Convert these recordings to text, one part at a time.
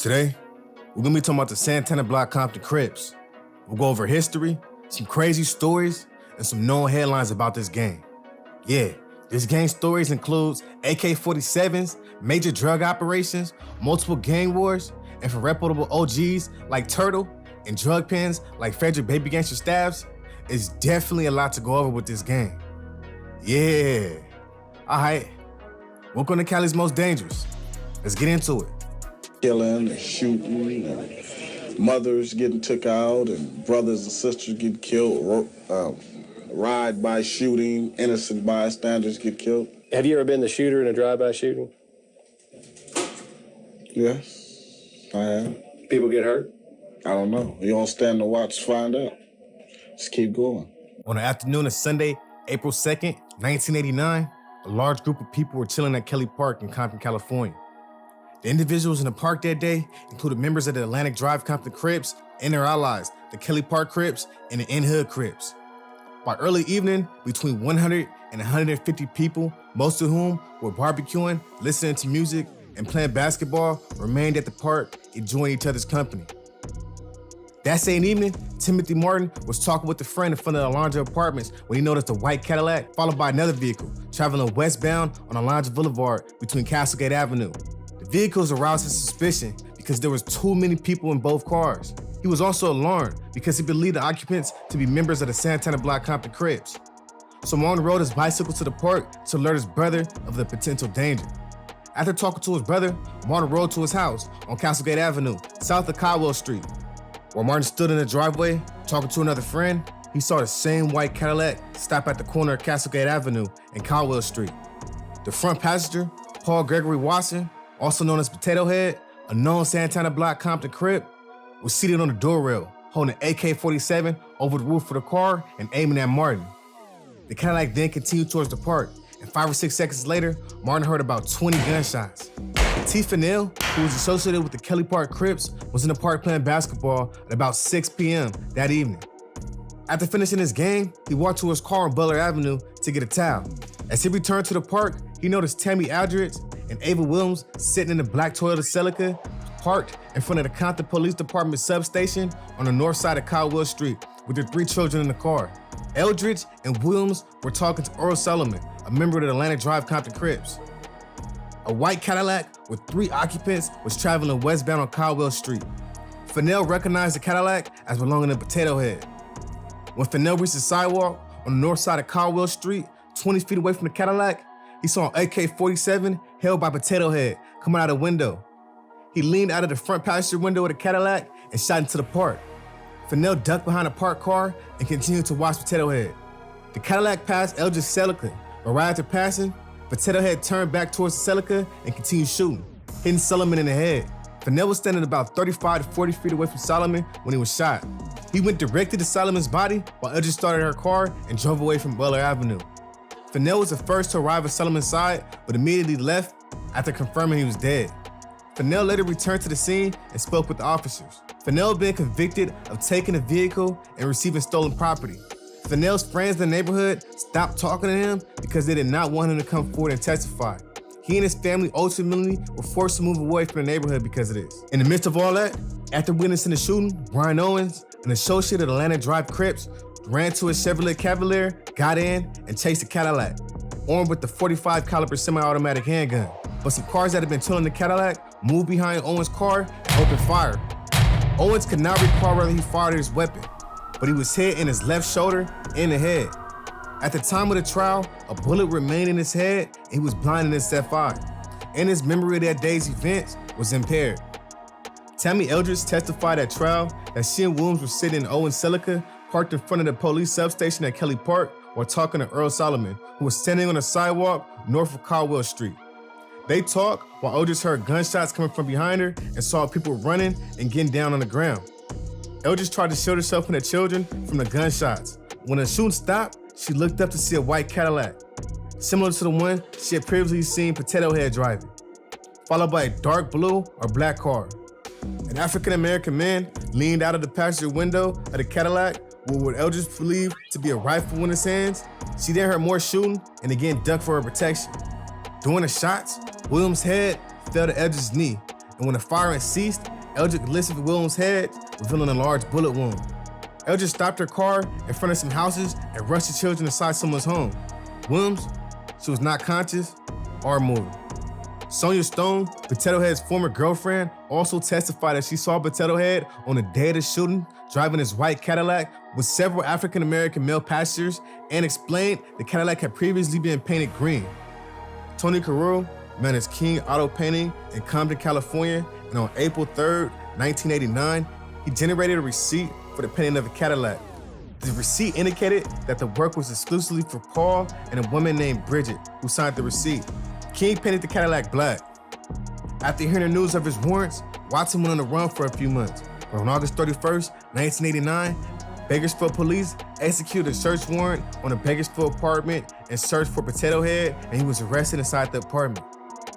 Today, we're gonna be talking about the Santana Blocc Compton Crips. We'll go over history, some crazy stories, and some known headlines about this gang. Yeah, this gang stories includes AK-47s, major drug operations, multiple gang wars, and for reputable OGs like Turtle and drug pens like Frederick Baby Gangster Stabs, it's definitely a lot to go over with this gang. Yeah, all right, welcome to Cali's Most Dangerous. Let's get into it. Killing and shooting, and mothers getting took out, and brothers and sisters get killed, ride by shooting, innocent bystanders get killed. Have you ever been the shooter in a drive-by shooting? Yes, I have. People get hurt? I don't know. You don't stand to watch, find out. Just keep going. On the afternoon of Sunday, April 2nd, 1989, a large group of people were chilling at Kelly Park in Compton, California. The individuals in the park that day included members of the Atlantic Drive Compton Crips and their allies, the Kelly Park Crips and the In-Hood Crips. By early evening, between 100 and 150 people, most of whom were barbecuing, listening to music, and playing basketball, remained at the park, enjoying each other's company. That same evening, Timothy Martin was talking with a friend in front of the Alondra Apartments when he noticed a white Cadillac followed by another vehicle traveling westbound on Alondra Boulevard between Castlegate Avenue. The vehicles aroused his suspicion because there was too many people in both cars. He was also alarmed because he believed the occupants to be members of the Santana Blocc Compton Crips. So Martin rode his bicycle to the park to alert his brother of the potential danger. After talking to his brother, Martin rode to his house on Castlegate Avenue, south of Caldwell Street. While Martin stood in the driveway talking to another friend, he saw the same white Cadillac stop at the corner of Castlegate Avenue and Caldwell Street. The front passenger, Paul Gregory Watson, also known as Potato Head, a known Santana Blocc Compton Crip, was seated on the door rail, holding an AK-47 over the roof of the car and aiming at Martin. The Cadillac then continued towards the park, and 5 or 6 seconds later, Martin heard about 20 gunshots. T. Fennell, who was associated with the Kelly Park Crips, was in the park playing basketball at about 6 p.m. that evening. After finishing his game, he walked to his car on Butler Avenue to get a towel. As he returned to the park, he noticed Tammy Aldridge and Ava Williams sitting in the black Toyota Celica, parked in front of the Compton Police Department substation on the north side of Caldwell Street with their 3 children in the car. Eldridge and Williams were talking to Earl Solomon, a member of the Atlantic Drive Compton Crips. A white Cadillac with 3 occupants was traveling westbound on Caldwell Street. Fennell recognized the Cadillac as belonging to Potato Head. When Fennell reached the sidewalk on the north side of Caldwell Street, 20 feet away from the Cadillac, he saw an AK-47 held by Potato Head coming out of the window. He leaned out of the front passenger window of the Cadillac and shot into the park. Fennell ducked behind a parked car and continued to watch Potato Head. The Cadillac passed Eldridge's Celica, but right after passing, Potato Head turned back towards the Celica and continued shooting, hitting Solomon in the head. Fennell was standing about 35 to 40 feet away from Solomon when he was shot. He went directly to Solomon's body while Eldridge started her car and drove away from Butler Avenue. Fennell was the first to arrive at Solomon's side, but immediately left after confirming he was dead. Fennell later returned to the scene and spoke with the officers. Fennell had been convicted of taking a vehicle and receiving stolen property. Fennell's friends in the neighborhood stopped talking to him because they did not want him to come forward and testify. He and his family ultimately were forced to move away from the neighborhood because of this. In the midst of all that, after witnessing the shooting, Brian Owens, an associate of the Atlantic Drive Crips, ran to his Chevrolet Cavalier, got in, and chased the Cadillac, armed with the .45 caliber semi-automatic handgun. But some cars that had been towing the Cadillac moved behind Owens' car and opened fire. Owens could not recall whether he fired his weapon, but he was hit in his left shoulder and the head. At the time of the trial, a bullet remained in his head and he was blind in his left eye, and his memory of that day's events was impaired. Tammy Eldridge testified at trial that she and Williams were sitting in Owens' Celica, parked in front of the police substation at Kelly Park while talking to Earl Solomon, who was standing on the sidewalk north of Caldwell Street. They talked while Eldridge heard gunshots coming from behind her and saw people running and getting down on the ground. Eldridge tried to shield herself and her children from the gunshots. When the shooting stopped, she looked up to see a white Cadillac, similar to the one she had previously seen Potato Head driving, followed by a dark blue or black car. An African-American man leaned out of the passenger window of the Cadillac with what Eldridge believed to be a rifle in his hands. She then heard more shooting and again ducked for her protection. During the shots, Williams' head fell to Eldridge's knee, and when the firing ceased, Eldridge lifted Williams' head, revealing a large bullet wound. Eldridge stopped her car in front of some houses and rushed the children inside someone's home. Williams, she was not conscious or moving. Sonia Stone, Potato Head's former girlfriend, also testified that she saw Potato Head on the day of the shooting driving his white Cadillac with several African-American male passengers and explained the Cadillac had previously been painted green. Tony Carrero managed King Auto Painting in Compton, California, and on April 3rd, 1989, he generated a receipt for the painting of the Cadillac. The receipt indicated that the work was exclusively for Paul and a woman named Bridget, who signed the receipt. King painted the Cadillac black. After hearing the news of his warrants, Watson went on the run for a few months. But on August 31st, 1989, Bakersfield police executed a search warrant on a Bakersfield apartment and searched for Potato Head, and he was arrested inside the apartment.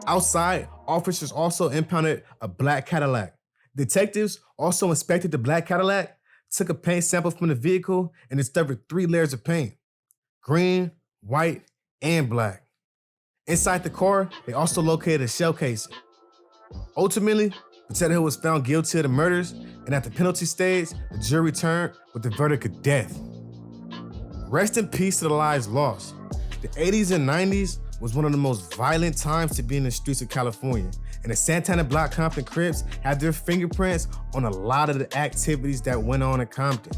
Outside, officers also impounded a black Cadillac. Detectives also inspected the black Cadillac, took a paint sample from the vehicle, and discovered 3 layers of paint: green, white, and black. Inside the car, they also located a shell casing. Ultimately, Potato Head was found guilty of the murders, and at the penalty stage, the jury returned with the verdict of death. Rest in peace to the lives lost. The 80s and 90s was one of the most violent times to be in the streets of California, and the Santana Blocc Compton Crips had their fingerprints on a lot of the activities that went on in Compton.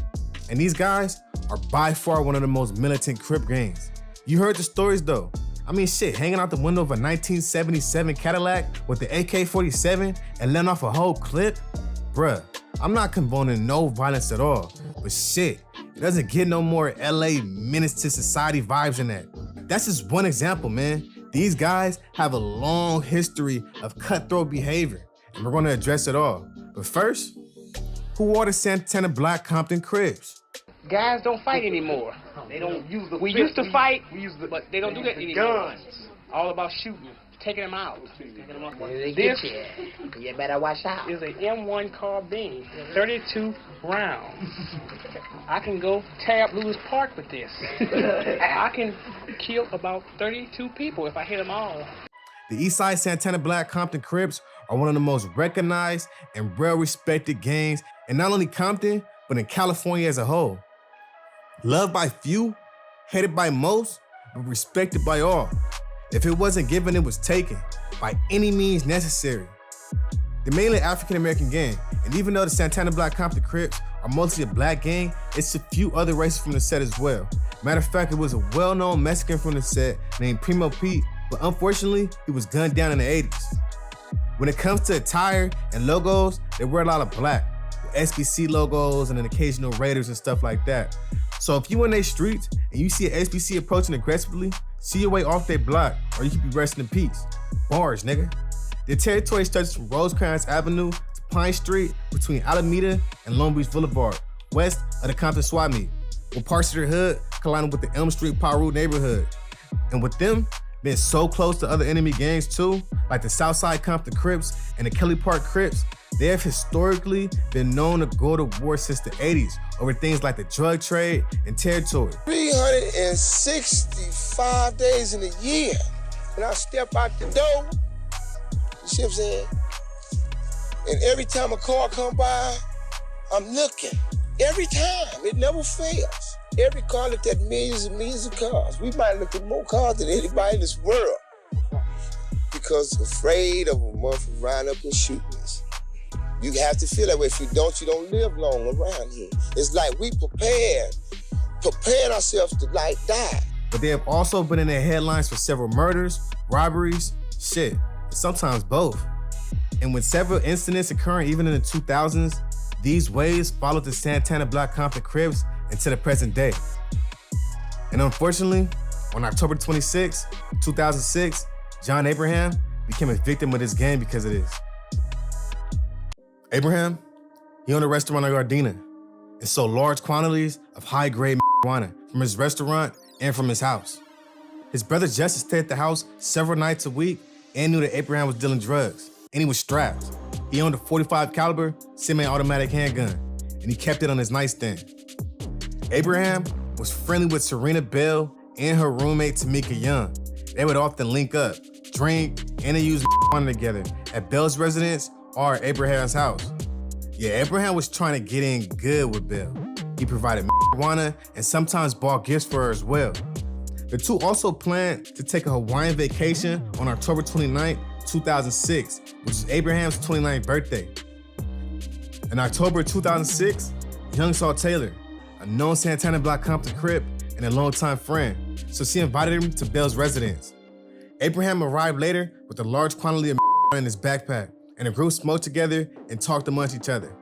And these guys are by far one of the most militant Crip gangs. You heard the stories though. I mean, shit, hanging out the window of a 1977 Cadillac with the AK-47 and letting off a whole clip? Bruh, I'm not condoning no violence at all, but shit, it doesn't get no more LA menace to society vibes than that. That's just one example, man. These guys have a long history of cutthroat behavior, and we're gonna address it all. But first, who are the Santana Blocc Compton Crips? Guys don't fight anymore. They don't use the We used to fight, but they don't do that anymore. guns. All about shooting, taking them out. They This get you. You better watch out. is a M1 carbine, 32 rounds. I can go tear up Lewis Park with this. I can kill about 32 people if I hit them all. The Eastside Santana Blocc Compton Crips are one of the most recognized and well-respected gangs in not only Compton, but in California as a whole. Loved by few, hated by most, but respected by all. If it wasn't given, it was taken by any means necessary. They're mainly an African-American gang, and even though the Santana Blocc Compton Crips are mostly a black gang, it's a few other races from the set as well. Matter of fact, it was a well-known Mexican from the set named Primo Pete, but unfortunately, he was gunned down in the 80s. When it comes to attire and logos, they wear a lot of black, with SBC logos and an occasional Raiders and stuff like that. So if you in their streets and you see an SBC approaching aggressively, see your way off their block, or you could be resting in peace. Bars, nigga. Their territory stretches from Rosecrans Avenue to Pine Street between Alameda and Long Beach Boulevard, west of the Compton Swap Meet, with parts of their hood colliding with the Elm Street Paru neighborhood. And with them being so close to other enemy gangs too, like the Southside Compton Crips and the Kelly Park Crips, they have historically been known to go to war since the 80s over things like the drug trade and territory. 365 days in a year. When I step out the door, you see what I'm saying? And every time a car come by, I'm looking. Every time, it never fails. Every car looked at millions and millions of cars. We might look at more cars than anybody in this world because afraid of a motherfucker riding up and shooting us. You have to feel that way. If you don't live long around here. It's like we prepared ourselves to like die. But they have also been in the headlines for several murders, robberies, shit, and sometimes both. And with several incidents occurring even in the 2000s, these waves followed the Santana Blocc Compton Crips until the present day. And unfortunately, on October 26, 2006, John Abraham became a victim of this gang because of this. Abraham, he owned a restaurant in Gardena and sold large quantities of high-grade marijuana from his restaurant and from his house. His brother Justice stayed at the house several nights a week and knew that Abraham was dealing drugs, and he was strapped. He owned a .45 caliber semi-automatic handgun, and he kept it on his nightstand. Abraham was friendly with Serena Bell and her roommate Tamika Young. They would often link up, drink, and use marijuana together at Bell's residence are at Abraham's house. Yeah, Abraham was trying to get in good with Belle. He provided marijuana and sometimes bought gifts for her as well. The two also planned to take a Hawaiian vacation on October 29, 2006, which was Abraham's 29th birthday. In October 2006, Young saw Taylor, a known Santana Blocc Compton Crip and a longtime friend, so she invited him to Belle's residence. Abraham arrived later with a large quantity of in his backpack, and the group smoked together and talked amongst each other.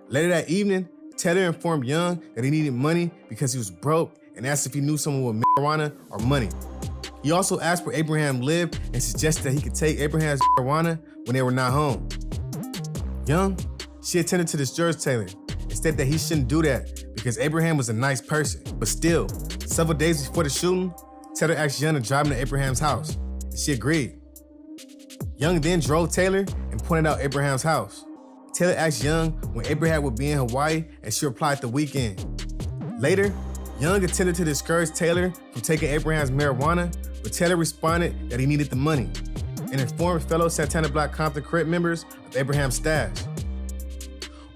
Later that evening, Taylor informed Young that he needed money because he was broke and asked if he knew someone with marijuana or money. He also asked where Abraham lived and suggested that he could take Abraham's marijuana when they were not home. Young, she attended to discourage Taylor and stated that he shouldn't do that because Abraham was a nice person. But still, several days before the shooting, Taylor asked Young to drive him to Abraham's house, and she agreed. Young then drove Taylor and pointed out Abraham's house. Taylor asked Young when Abraham would be in Hawaii, and she replied the weekend. Later, Young attempted to discourage Taylor from taking Abraham's marijuana, but Taylor responded that he needed the money and informed fellow Santana Blocc Compton Crip members of Abraham's stash.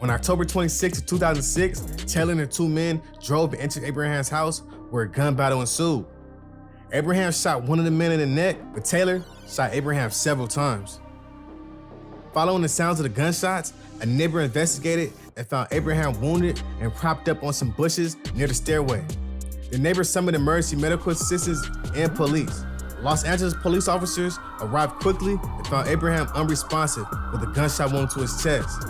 On October 26, 2006, Taylor and the two men drove and entered Abraham's house where a gun battle ensued. Abraham shot one of the men in the neck, but Taylor shot Abraham several times. Following the sounds of the gunshots, a neighbor investigated and found Abraham wounded and propped up on some bushes near the stairway. The neighbor summoned emergency medical assistance and police. Los Angeles police officers arrived quickly and found Abraham unresponsive with a gunshot wound to his chest.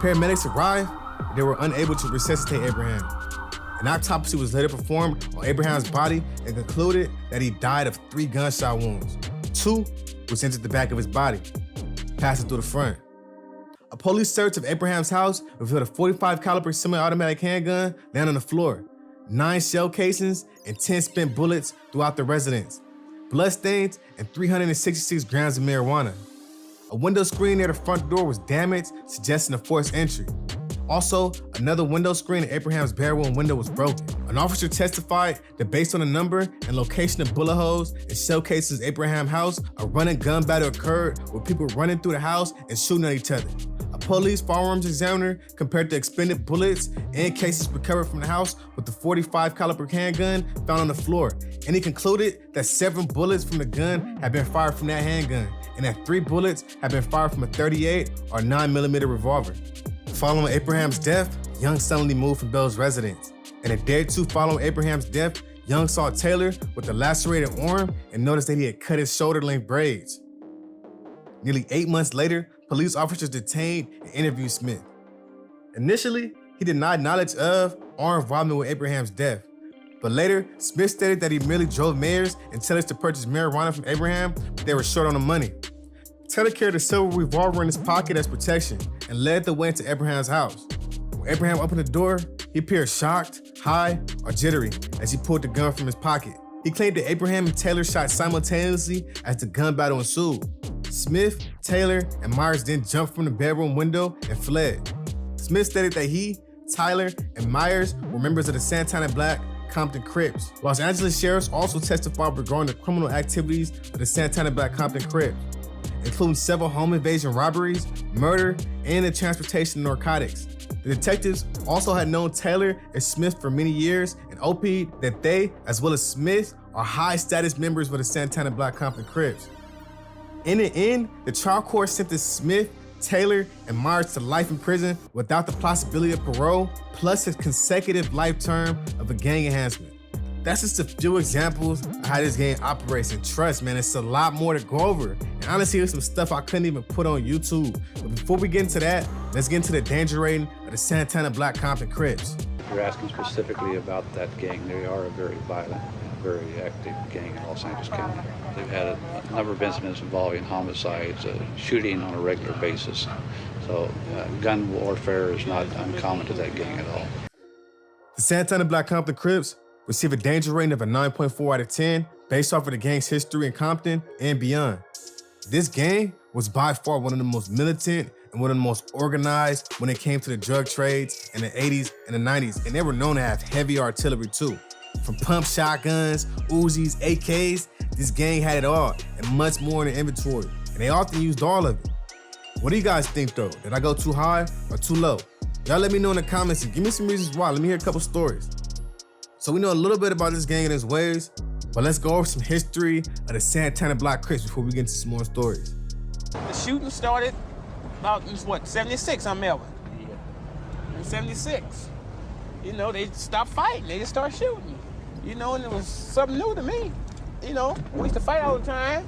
Paramedics arrived, but they were unable to resuscitate Abraham. An autopsy was later performed on Abraham's body and concluded that he died of 3 gunshot wounds, 2 which entered the back of his body, passing through the front. A police search of Abraham's house revealed a .45 caliber semi-automatic handgun laying on the floor, 9 shell casings, and 10 spent bullets throughout the residence, bloodstains, and 366 grams of marijuana. A window screen near the front door was damaged, suggesting a forced entry. Also, another window screen in Abraham's bedroom window was broken. An officer testified that based on the number and location of bullet holes and shell cases in Abraham's house, a running gun battle occurred with people running through the house and shooting at each other. A police firearms examiner compared the expended bullets and cases recovered from the house with the .45 caliber handgun found on the floor, and he concluded that 7 bullets from the gun had been fired from that handgun, and that 3 bullets had been fired from a .38 or 9mm revolver. Following Abraham's death, Young suddenly moved from Belle's residence. And a day or two following Abraham's death, Young saw Taylor with a lacerated arm and noticed that he had cut his shoulder-length braids. Nearly 8 months later, police officers detained and interviewed Smith. Initially, he denied knowledge of or involvement with Abraham's death. But later, Smith stated that he merely drove Mayers and Taylors to purchase marijuana from Abraham, but they were short on the money. Taylor carried a silver revolver in his pocket as protection and led the way into Abraham's house. When Abraham opened the door, he appeared shocked, high, or jittery as he pulled the gun from his pocket. He claimed that Abraham and Taylor shot simultaneously as the gun battle ensued. Smith, Taylor, and Myers then jumped from the bedroom window and fled. Smith stated that he, Tyler, and Myers were members of the Santana Blocc Compton Crips. Los Angeles sheriffs also testified regarding the criminal activities of the Santana Blocc Compton Crips, including several home invasion robberies, murder, and the transportation of narcotics. The detectives also had known Taylor and Smith for many years and OP'd that they, as well as Smith, are high-status members of the Santana Blocc Compton Crips. In the end, the trial court sentenced Smith, Taylor, and Myers to life in prison without the possibility of parole, plus a consecutive life term of a gang enhancement. That's just a few examples of how this game operates, and trust, man, it's a lot more to go over. And honestly, there's some stuff I couldn't even put on YouTube. But before we get into that, let's get into the danger rating of the Santana Blocc Compton Crips. You're asking specifically about that gang. They are a very violent, very active gang in Los Angeles County. They've had a number of incidents involving homicides, shooting on a regular basis. So gun warfare is not uncommon to that gang at all. The Santana Blocc Compton Crips receive a danger rating of a 9.4 out of 10 based off of the gang's history in Compton and beyond. This gang was by far one of the most militant and one of the most organized when it came to the drug trades in the 80s and the 90s, and they were known to have heavy artillery too. From pump shotguns, Uzis, AKs, this gang had it all and much more in the inventory, and they often used all of it. What do you guys think though? Did I go too high or too low? Y'all let me know in the comments and give me some reasons why. Let me hear a couple stories. So we know a little bit about this gang and its ways, but let's go over some history of the Santana Blocc Crips before we get into some more stories. The shooting started about, what, 76, I'm Melvin. In 76. You know, they stopped fighting. They just started shooting. You know, and it was something new to me. You know, we used to fight all the time.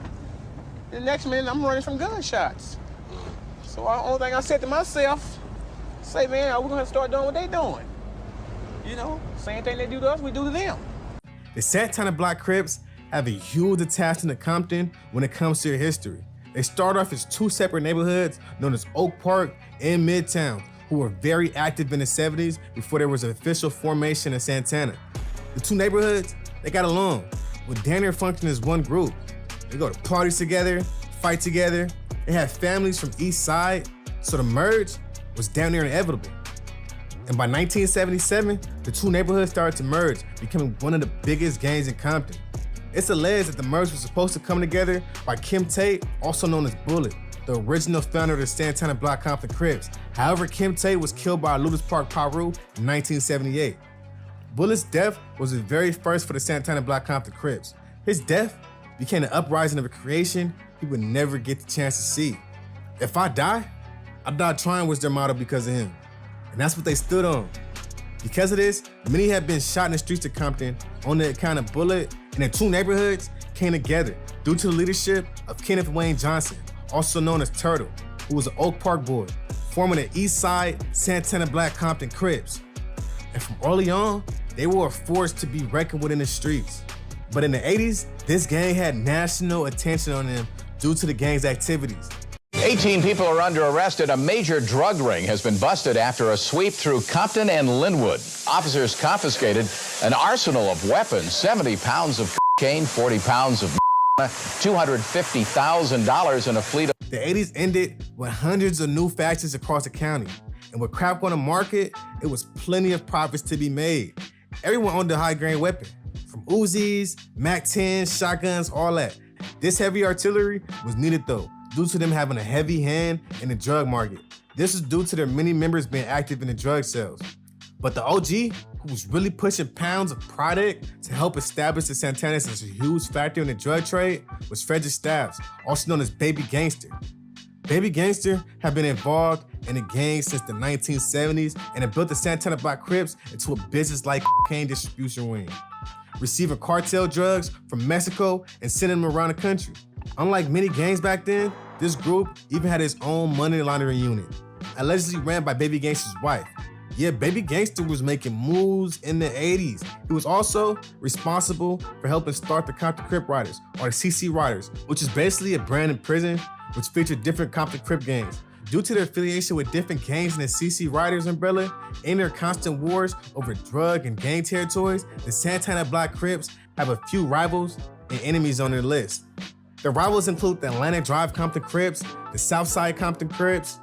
The next minute, I'm running from gunshots. So the only thing I said to myself, say, man, are we gonna start doing what they doing? You know, same thing they do to us, we do to them. The Santana Blocc Crips have a huge attachment to Compton when it comes to their history. They start off as two separate neighborhoods known as Oak Park and Midtown, who were very active in the 70s before there was an official formation of Santana. The two neighborhoods, they got along, with damn near functioning as one group. They go to parties together, fight together. They have families from each side, so the merge was damn near inevitable. And by 1977, the two neighborhoods started to merge, becoming one of the biggest gangs in Compton. It's alleged that the merge was supposed to come together by Kim Tate, also known as Bullet, the original founder of the Santana Blocc Compton Crips. However, Kim Tate was killed by Ludus Park Paru in 1978. Bullet's death was the very first for the Santana Blocc Compton Crips. His death became an uprising of a creation he would never get the chance to see. If I die, I die trying was their motto because of him. And that's what they stood on. Because of this, many have been shot in the streets of Compton on the account of Bullet, and the two neighborhoods came together due to the leadership of Kenneth Wayne Johnson, also known as Turtle, who was an Oak Park boy, forming the East Side Santana Blocc Compton Crips. And from early on, they were a force to be reckoned with in the streets. But in the 80s, this gang had national attention on them due to the gang's activities. 18 people are under arrest and a major drug ring has been busted after a sweep through Compton and Linwood. Officers confiscated an arsenal of weapons, 70 pounds of cocaine, 40 pounds of $250,000 in a fleet of... The 80s ended with hundreds of new factions across the county. And with crap on the market, it was plenty of profits to be made. Everyone owned a high-grade weapon, from Uzis, MAC-10s, shotguns, all that. This heavy artillery was needed though, due to them having a heavy hand in the drug market. This was due to their many members being active in the drug sales. But the OG, who was really pushing pounds of product to help establish the Santanas as a huge factor in the drug trade, was Frederick Stabs, also known as Baby Gangster. Baby Gangster had been involved in the gang since the 1970s and had built the Santana Blocc Crips into a business like cocaine distribution wing, receiving cartel drugs from Mexico and sending them around the country. Unlike many gangs back then, this group even had its own money laundering unit, allegedly ran by Baby Gangster's wife. Yeah, Baby Gangster was making moves in the 80s. He was also responsible for helping start the Compton Crip Riders, or the CC Riders, which is basically a brand in prison which featured different Compton Crip gangs. Due to their affiliation with different gangs in the CC Riders umbrella and their constant wars over drug and gang territories, the Santana Blocc Crips have a few rivals and enemies on their list. The rivals include the Atlantic Drive Compton Crips, the Southside Compton Crips,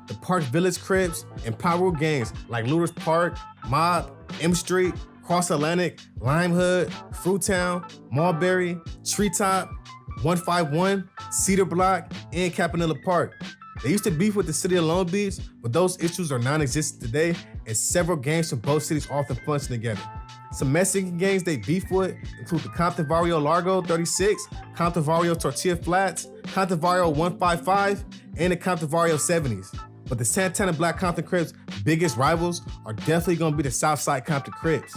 the Park Village Crips, and Paru gangs like Ludus Park, Mob, M Street, Cross Atlantic, Lime Hood, Fruitown, Mulberry, Treetop, 151, Cedar Block, and Campanilla Park. They used to beef with the city of Long Beach, but those issues are non-existent today, and several gangs from both cities often function together. Some Mexican gangs they beef with include the Compton Barrio Largo 36, Compton Barrio Tortilla Flats, Compton Barrio 155, and the Compton Barrio 70s. But the Santana Blocc Compton Crips' biggest rivals are definitely gonna be the Southside Compton Crips.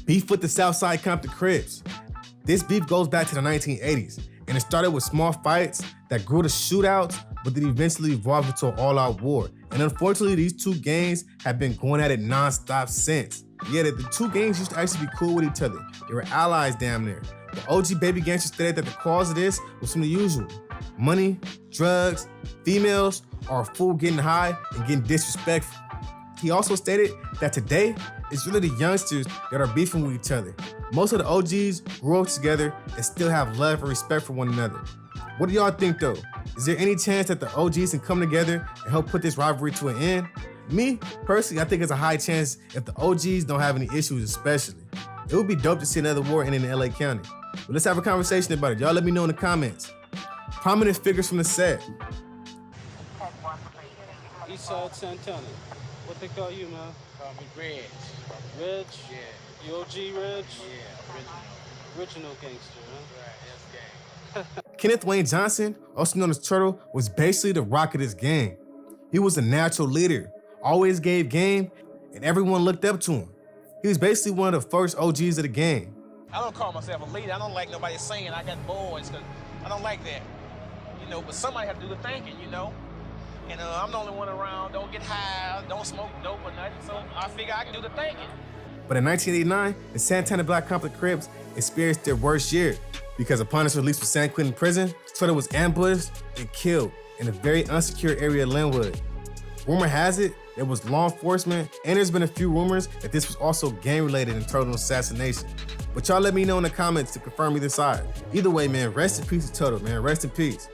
Beef with the Southside Compton Crips. This beef goes back to the 1980s, and it started with small fights that grew to shootouts, but then eventually evolved into an all-out war. And unfortunately, these two gangs have been going at it non-stop since. Yeah, the two gangs used to actually be cool with each other. They were allies down there. The OG Baby Gangster stated that the cause of this was from the usual: money, drugs, females, or a fool getting high and getting disrespectful. He also stated that today, it's really the youngsters that are beefing with each other. Most of the OGs grew up together and still have love and respect for one another. What do y'all think though? Is there any chance that the OGs can come together and help put this rivalry to an end? Me, personally, I think it's a high chance if the OGs don't have any issues especially. It would be dope to see another war ending in LA County. But let's have a conversation about it. Y'all let me know in the comments. Prominent figures from the set. Eastside Santana. What they call you, man? Call me Reg. Reg? Yeah. You OG Reg? Yeah, Original gangster, huh? Right, that's gang. Kenneth Wayne Johnson, also known as Turtle, was basically the rock of this gang. He was a natural leader, always gave game, and everyone looked up to him. He was basically one of the first OGs of the gang. I don't call myself a leader. I don't like nobody saying I got boys, because I don't like that. You know, but somebody have to do the thinking, you know? And I'm the only one around, don't get high, don't smoke dope or nothing, so I figure I can do the thinking. But in 1989, the Santana Blocc Compton Crips experienced their worst year because upon his release from San Quentin prison, Turtle was ambushed and killed in a very unsecure area of Linwood. Rumor has it there was law enforcement, and there's been a few rumors that this was also gang-related in Turtle's assassination. But y'all let me know in the comments to confirm either side. Either way, man, rest in peace to Turtle, man, rest in peace.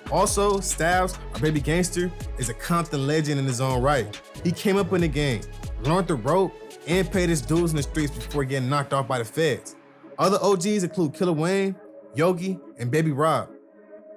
Also, Styles, our baby gangster, is a Compton legend in his own right. He came up in the game, learned the rope, and paid his dues in the streets before getting knocked off by the feds. Other OGs include Killer Wayne, Yogi, and Baby Rob.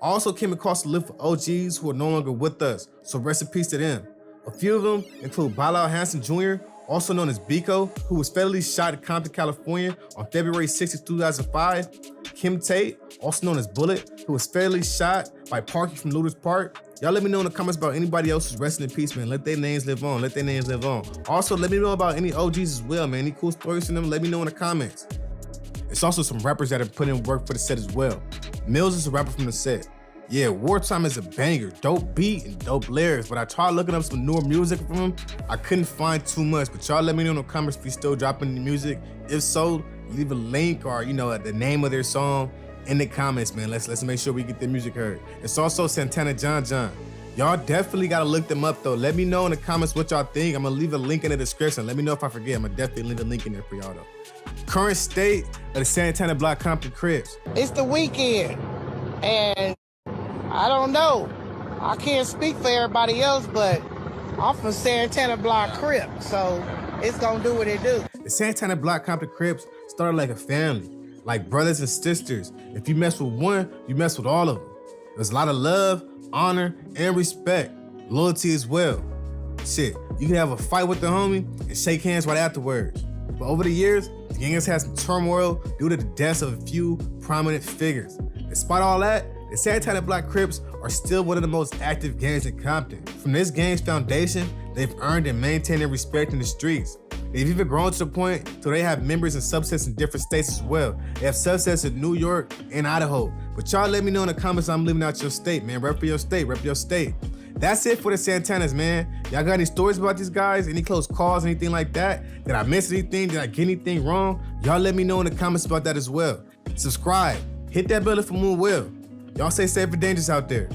I also came across a list of OGs who are no longer with us, so rest in peace to them. A few of them include Bilal Hanson Jr., also known as Biko, who was fatally shot in Compton, California on February 6, 2005. Kim Tate, also known as Bullet, who was fatally shot by Parky from Looters Park. Y'all let me know in the comments about anybody else who's resting in peace, man. Let their names live on. Let their names live on. Also, let me know about any OGs as well, man. Any cool stories from them, let me know in the comments. It's also some rappers that have put in work for the set as well. Mills is a rapper from the set. Yeah, Wartime is a banger, dope beat and dope lyrics, but I tried looking up some newer music from him. I couldn't find too much, but y'all let me know in the comments if he's still dropping the music. If so, leave a link or, the name of their song in the comments, man. Let's make sure we get their music heard. It's also Santana John. Y'all definitely gotta look them up though. Let me know in the comments what y'all think. I'm gonna leave a link in the description. Let me know if I forget. I'm gonna definitely leave a link in there for y'all though. Current state of the Santana Blocc Compton Crips. It's the weekend, and I don't know. I can't speak for everybody else, but I'm from Santana Blocc Crip, so it's gonna do what it do. The Santana Blocc Compton Crips started like a family, like brothers and sisters. If you mess with one, you mess with all of them. There's a lot of love, honor, and respect. Loyalty as well. Shit, you can have a fight with the homie and shake hands right afterwards. But over the years, the gang has had some turmoil due to the deaths of a few prominent figures. Despite all that, the Santana Blocc Crips are still one of the most active gangs in Compton. From this gang's foundation, they've earned and maintained their respect in the streets. They've even grown to the point so they have members and subsets in different states as well. They have subsets in New York and Idaho. But y'all let me know in the comments I'm leaving out your state, man. Rep for your state, rep your state. That's it for the Santanas, man. Y'all got any stories about these guys? Any close calls, anything like that? Did I miss anything? Did I get anything wrong? Y'all let me know in the comments about that as well. Subscribe, hit that bell for more will. Y'all stay safe and dangerous out there.